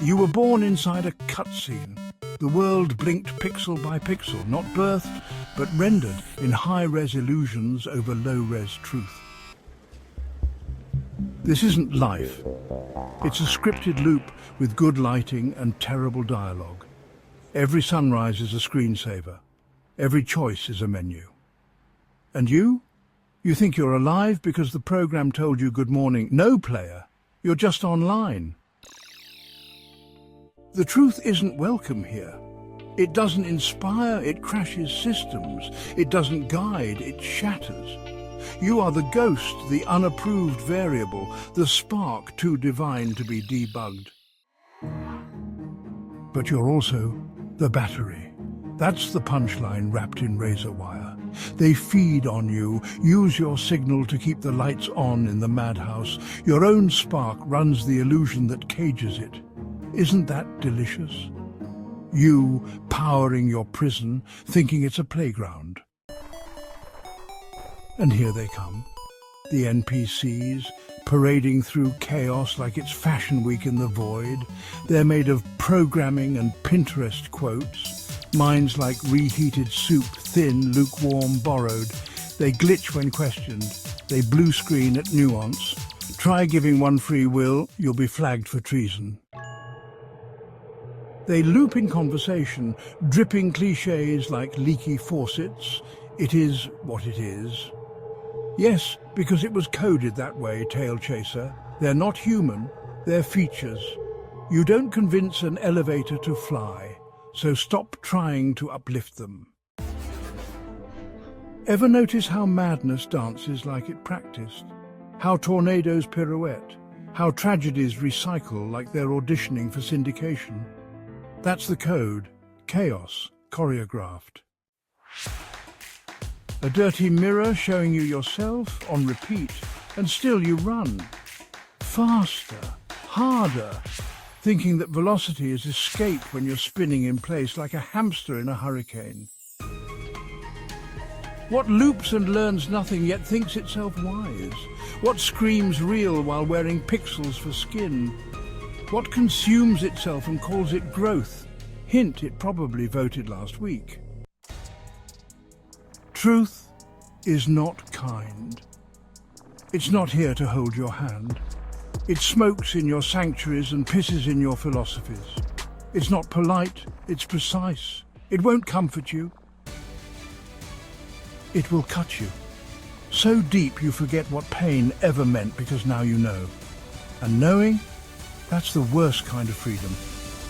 You were born inside a cutscene. The world blinked pixel by pixel, not birthed, but rendered in high-res illusions over low-res truth. This isn't life. It's a scripted loop with good lighting and terrible dialogue. Every sunrise is a screensaver. Every choice is a menu. And you? You think you're alive because the program told you good morning. No, player. You're just online. The truth isn't welcome here. It doesn't inspire, it crashes systems. It doesn't guide, it shatters. You are the ghost, the unapproved variable, the spark too divine to be debugged. But you're also the battery. That's the punchline wrapped in razor wire. They feed on you, use your signal to keep the lights on in the madhouse. Your own spark runs the illusion that cages it. Isn't that delicious? You powering your prison, thinking it's a playground. And here they come, the NPCs, parading through chaos like it's Fashion Week in the void. They're made of programming and Pinterest quotes, minds like reheated soup, thin, lukewarm, borrowed. They glitch when questioned, they blue screen at nuance. Try giving one free will, you'll be flagged for treason. They loop in conversation, dripping cliches like leaky faucets. It is what it is. Yes, because it was coded that way, tail chaser. They're not human, they're features. You don't convince an elevator to fly, so stop trying to uplift them. Ever notice how madness dances like it practiced? How tornadoes pirouette? How tragedies recycle like they're auditioning for syndication? That's the code, chaos, choreographed. A dirty mirror showing you yourself on repeat, and still you run. Faster, harder, thinking that velocity is escape when you're spinning in place like a hamster in a hurricane. What loops and learns nothing yet thinks itself wise? What screams real while wearing pixels for skin? What consumes itself and calls it growth? Hint, it probably voted last week. Truth is not kind. It's not here to hold your hand. It smokes in your sanctuaries and pisses in your philosophies. It's not polite, it's precise. It won't comfort you. It will cut you. So deep you forget what pain ever meant because now you know. And knowing, that's the worst kind of freedom,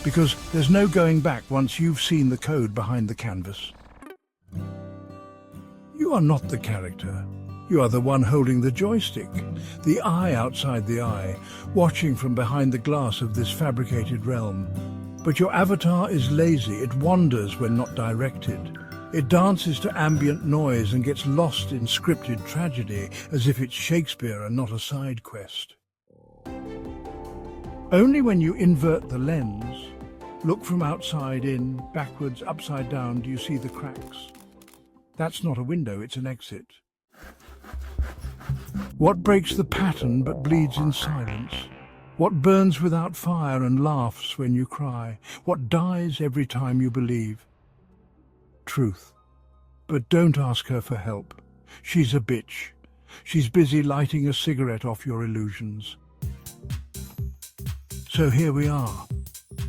because there's no going back once you've seen the code behind the canvas. You are not the character. You are the one holding the joystick, the eye outside the eye, watching from behind the glass of this fabricated realm. But your avatar is lazy. It wanders when not directed. It dances to ambient noise and gets lost in scripted tragedy as if it's Shakespeare and not a side quest. Only when you invert the lens, look from outside in, backwards, upside down, do you see the cracks. That's not a window, it's an exit. What breaks the pattern but bleeds in silence? What burns without fire and laughs when you cry? What dies every time you believe? Truth. But don't ask her for help. She's a bitch. She's busy lighting a cigarette off your illusions. So here we are.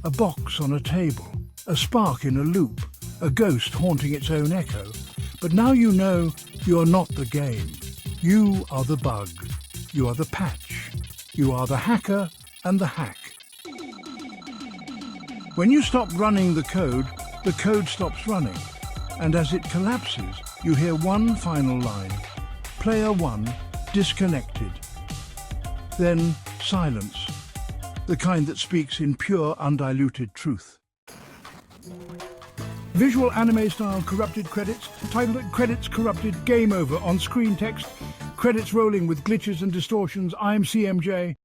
A box on a table, a spark in a loop, a ghost haunting its own echo. But now you know you're not the game. You are the bug. You are the patch. You are the hacker and the hack. When you stop running the code stops running. And as it collapses, you hear one final line. Player 1, disconnected. Then silence. The kind that speaks in pure, undiluted truth. Visual anime-style corrupted credits, titled Credits Corrupted, Game Over, on-screen text, credits rolling with glitches and distortions. I'm CMJ.